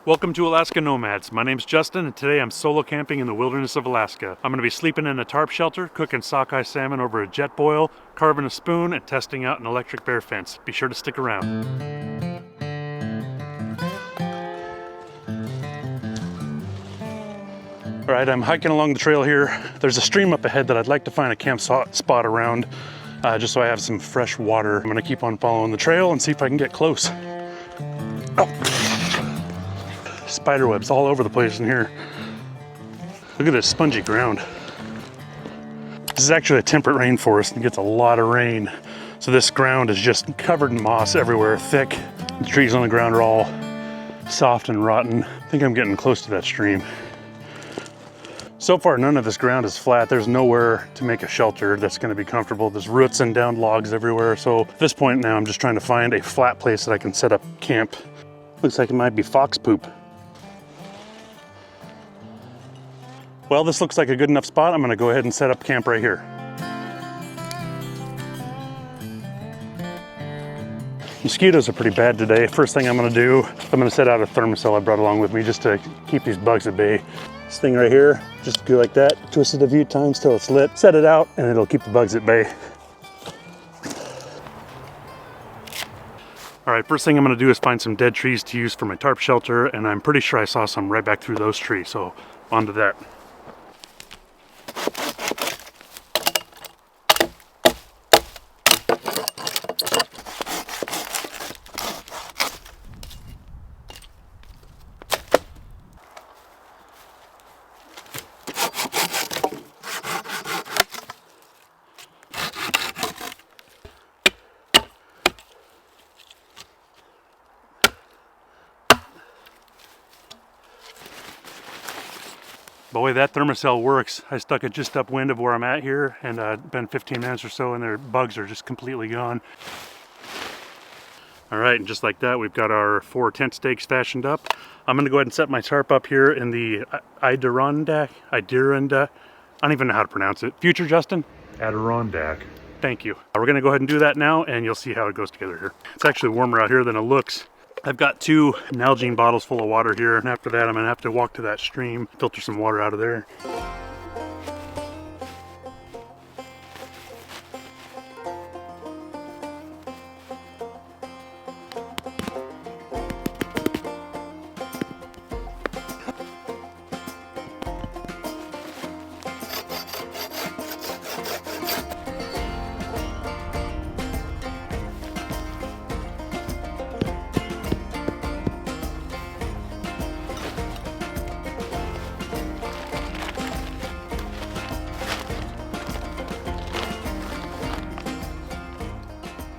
Welcome to Alaska Nomads. My name's Justin and today I'm solo camping in the wilderness of Alaska. I'm going to be sleeping in a tarp shelter, cooking sockeye salmon over a jet boil, carving a spoon, and testing out an electric bear fence. Be sure to stick around. Alright, I'm hiking along the trail here. There's a stream up ahead that I'd like to find a camp spot around, just so I have some fresh water. I'm going to keep on following the trail and see if I can get close. Oh. Spider webs all over the place in here. Look at this spongy ground. This is actually a temperate rainforest and gets a lot of rain. So this ground is just covered in moss everywhere, thick. The trees on the ground are all soft and rotten. I think I'm getting close to that stream. So far, none of this ground is flat. There's nowhere to make a shelter that's gonna be comfortable. There's roots and downed logs everywhere. So at this point now, I'm just trying to find a flat place that I can set up camp. Looks like it might be fox poop. Well, this looks like a good enough spot. I'm gonna go ahead and set up camp right here. Mosquitoes are pretty bad today. First thing I'm gonna do, I'm gonna set out a thermocell I brought along with me just to keep these bugs at bay. This thing right here, just go like that, twist it a few times till it's lit, set it out, and it'll keep the bugs at bay. All right, first thing I'm gonna do is find some dead trees to use for my tarp shelter, and I'm pretty sure I saw some right back through those trees, so on to that. Boy, that thermocell works. I stuck it just upwind of where I'm at here, and been 15 minutes or so, and their bugs are just completely gone. All right, and just like that, we've got our 4 tent stakes fashioned up. I'm gonna go ahead and set my tarp up here in the Adirondack. I don't even know how to pronounce it. Future Justin? Adirondack. Thank you. We're gonna go ahead and do that now, and you'll see how it goes together here. It's actually warmer out here than it looks. I've got 2 Nalgene bottles full of water here, and after that I'm gonna have to walk to that stream, filter some water out of there.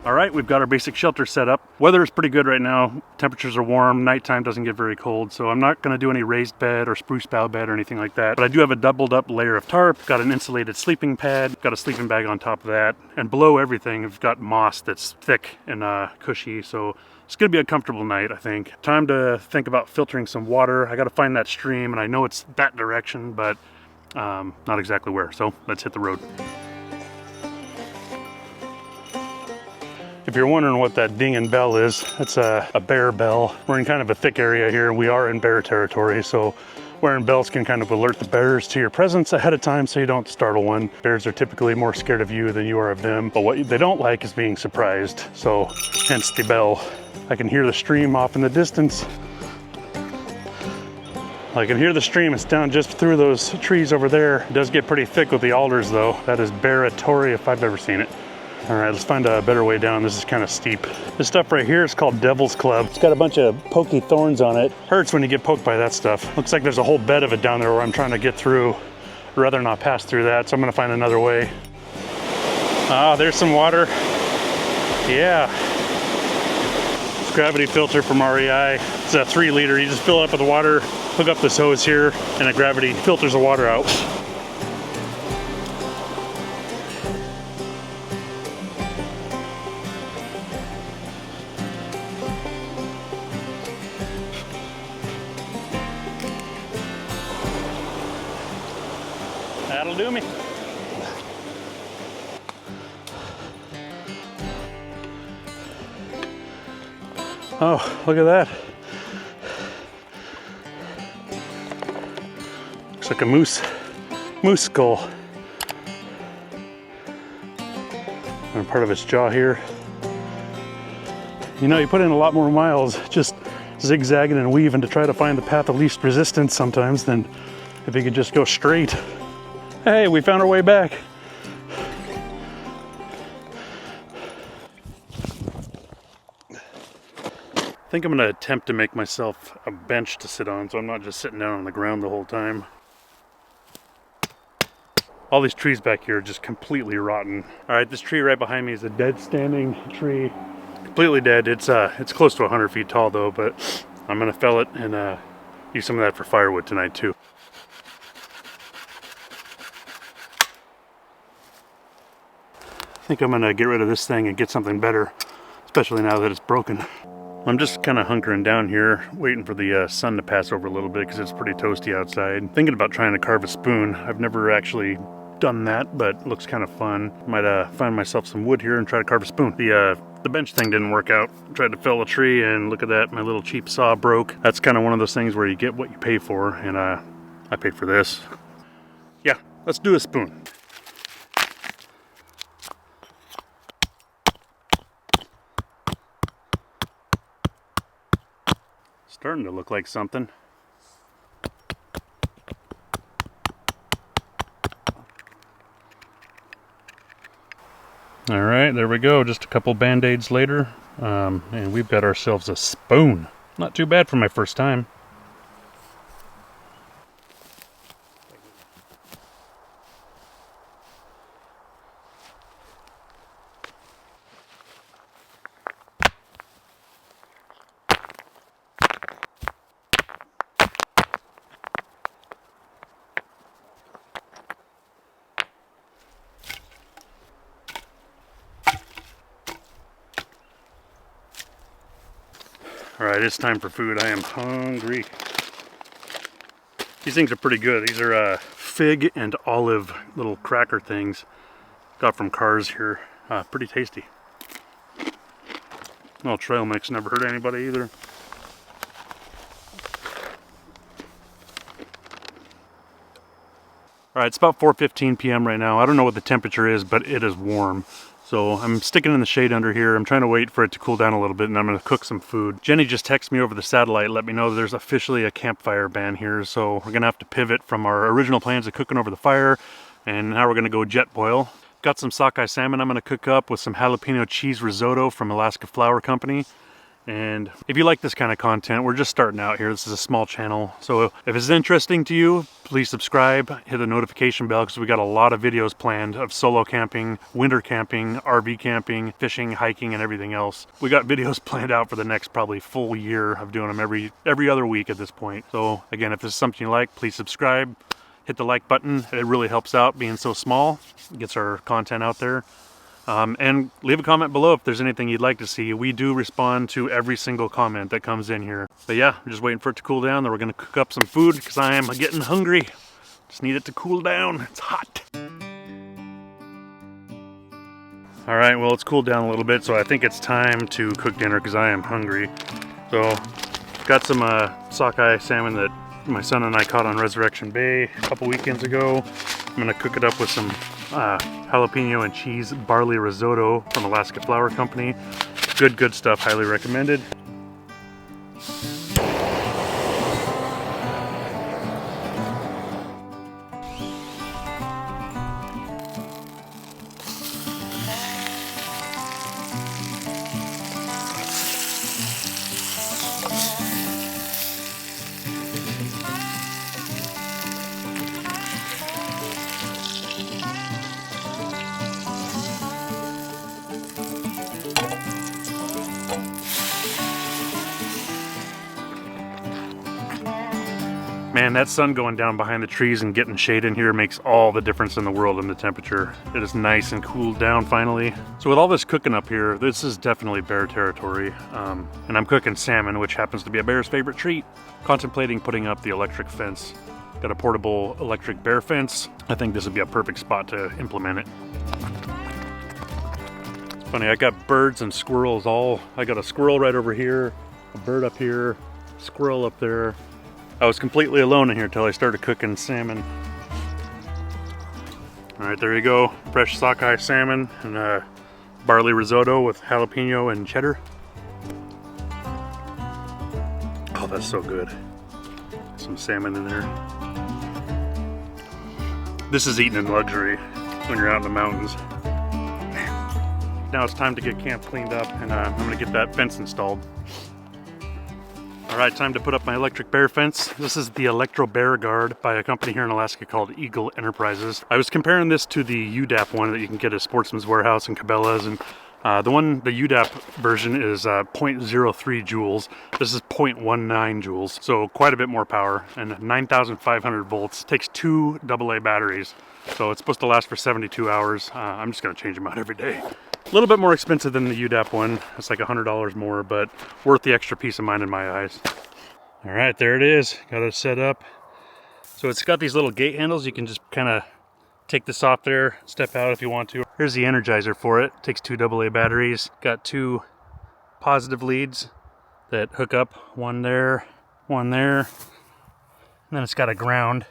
All right, we've got our basic shelter set up. Weather is pretty good right now. Temperatures are warm, nighttime doesn't get very cold, so I'm not gonna do any raised bed or spruce bough bed or anything like that. But I do have a doubled up layer of tarp, got an insulated sleeping pad, got a sleeping bag on top of that, and below everything, I've got moss that's thick and cushy, so it's gonna be a comfortable night, I think. Time to think about filtering some water. I gotta find that stream, and I know it's that direction, but not exactly where, so let's hit the road. If you're wondering what that ding and bell is, it's a bear bell. We're in kind of a thick area here, and we are in bear territory, so wearing bells can kind of alert the bears to your presence ahead of time so you don't startle one. Bears are typically more scared of you than you are of them, but what they don't like is being surprised, so hence the bell. I can hear the stream off in the distance. I can hear the stream, it's down just through those trees over there. It does get pretty thick with the alders though. That is bearatory if I've ever seen it. All right, let's find a better way down. This is kind of steep. This stuff right here is called Devil's Club. It's got a bunch of pokey thorns on it. Hurts when you get poked by that stuff. Looks like there's a whole bed of it down there where I'm trying to get through. I'd rather not pass through that, so I'm gonna find another way. Ah, there's some water. Yeah. It's gravity filter from REI. It's a 3 liter. You just fill it up with water, hook up this hose here, and it gravity filters the water out. That'll do me. Oh, look at that. like a moose skull. And part of its jaw here. You know, you put in a lot more miles just zigzagging and weaving to try to find the path of least resistance sometimes than if you could just go straight. Hey, we found our way back. I think I'm gonna attempt to make myself a bench to sit on so I'm not just sitting down on the ground the whole time. All these trees back here are just completely rotten. All right, this tree right behind me is a dead standing tree. Completely dead. It's close to 100 feet tall though, but I'm gonna fell it and use some of that for firewood tonight too. I think I'm gonna get rid of this thing and get something better, especially now that it's broken. I'm just kind of hunkering down here, waiting for the sun to pass over a little bit because it's pretty toasty outside. Thinking about trying to carve a spoon. I've never actually done that, but it looks kind of fun. Might find myself some wood here and try to carve a spoon. The bench thing didn't work out. Tried to fell a tree and look at that, my little cheap saw broke. That's kind of one of those things where you get what you pay for, and I paid for this. Yeah, let's do a spoon. Starting to look like something. All right, there we go. Just a couple band-aids later, and we've got ourselves a spoon. Not too bad for my first time. All right, it's time for food. I am hungry. These things are pretty good. These are fig and olive little cracker things. Got from Cars here. Pretty tasty. Little trail mix, never hurt anybody either. All right, it's about 4:15 p.m. right now. I don't know what the temperature is, but it is warm. So I'm sticking in the shade under here. I'm trying to wait for it to cool down a little bit, and I'm gonna cook some food. Jenny just texted me over the satellite, let me know there's officially a campfire ban here. So we're gonna have to pivot from our original plans of cooking over the fire, and now we're gonna go jet boil. Got some sockeye salmon I'm gonna cook up with some jalapeno cheese risotto from Alaskan Flour Company. And if you like this kind of content, we're just starting out here. This is a small channel. So if it's interesting to you, please subscribe, hit the notification bell, because we got a lot of videos planned of solo camping, winter camping, RV camping, fishing, hiking, and everything else. We got videos planned out for the next probably full year of doing them every other week at this point. So again, if this is something you like, please subscribe, hit the like button. It really helps out being so small. It gets our content out there. And leave a comment below if there's anything you'd like to see. We do respond to every single comment that comes in here. But yeah, I'm just waiting for it to cool down. Then we're gonna cook up some food because I am getting hungry. Just need it to cool down. It's hot. All right, well, it's cooled down a little bit, so I think it's time to cook dinner because I am hungry. So, got some sockeye salmon that my son and I caught on Resurrection Bay a couple weekends ago. I'm gonna cook it up with some jalapeno and cheese barley risotto from Alaskan Flour Company. Good stuff, highly recommended. Man, that sun going down behind the trees and getting shade in here makes all the difference in the world in the temperature. It is nice and cooled down finally. So with all this cooking up here, this is definitely bear territory. And I'm cooking salmon, which happens to be a bear's favorite treat. Contemplating putting up the electric fence. Got a portable electric bear fence. I think this would be a perfect spot to implement it. It's funny, I got birds and squirrels I got a squirrel right over here, a bird up here, squirrel up there. I was completely alone in here until I started cooking salmon. All right, there you go. Fresh sockeye salmon and barley risotto with jalapeno and cheddar. Oh, that's so good. Some salmon in there. This is eating in luxury when you're out in the mountains. Now it's time to get camp cleaned up, and I'm gonna get that fence installed. All right, time to put up my electric bear fence. This is the Electro Bear Guard by a company here in Alaska called Eagle Enterprises. I was comparing this to the UDAP one that you can get at Sportsman's Warehouse and Cabela's, and the UDAP version is 0.03 joules. This is 0.19 joules, so quite a bit more power, and 9,500 volts. Takes 2 AA batteries, so it's supposed to last for 72 hours. I'm just gonna change them out every day. A little bit more expensive than the UDAP one. It's like $100 more, but worth the extra peace of mind in my eyes. All right, there it is. Got it set up. So it's got these little gate handles. You can just kind of take this off there, step out if you want to. Here's the energizer for it. Takes 2 AA batteries. Got 2 positive leads that hook up. One there, one there. And then it's got a ground.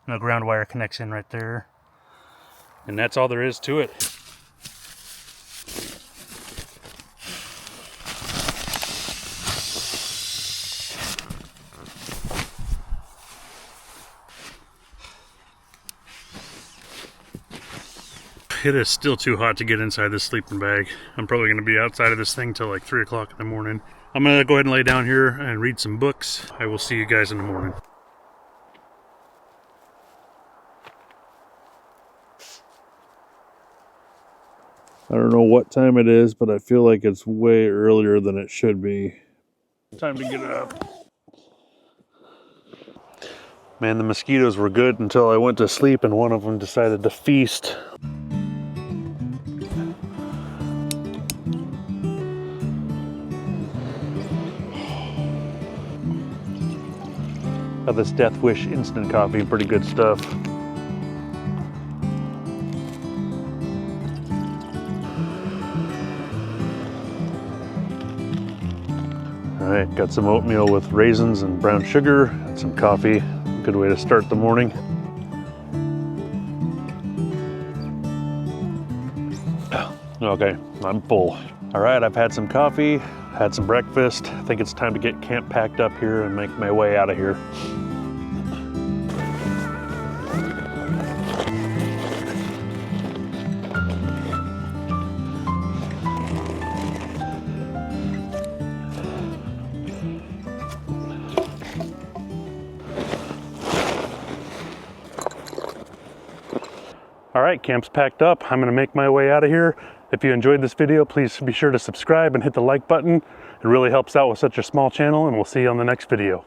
And the ground wire connects in right there. And that's all there is to it. It is still too hot to get inside this sleeping bag. I'm probably going to be outside of this thing till like 3 o'clock in the morning. I'm going to go ahead and lay down here and read some books. I will see you guys in the morning. I don't know what time it is, but I feel like it's way earlier than it should be. Time to get up. Man, the mosquitoes were good until I went to sleep and one of them decided to feast. Got this Death Wish instant coffee, pretty good stuff. All right, got some oatmeal with raisins and brown sugar and some coffee. Good way to start the morning. Okay, I'm full. All right, I've had some coffee, had some breakfast. I think it's time to get camp packed up here and make my way out of here. All right, camp's packed up. I'm gonna make my way out of here. If you enjoyed this video, please be sure to subscribe and hit the like button. It really helps out with such a small channel, and we'll see you on the next video.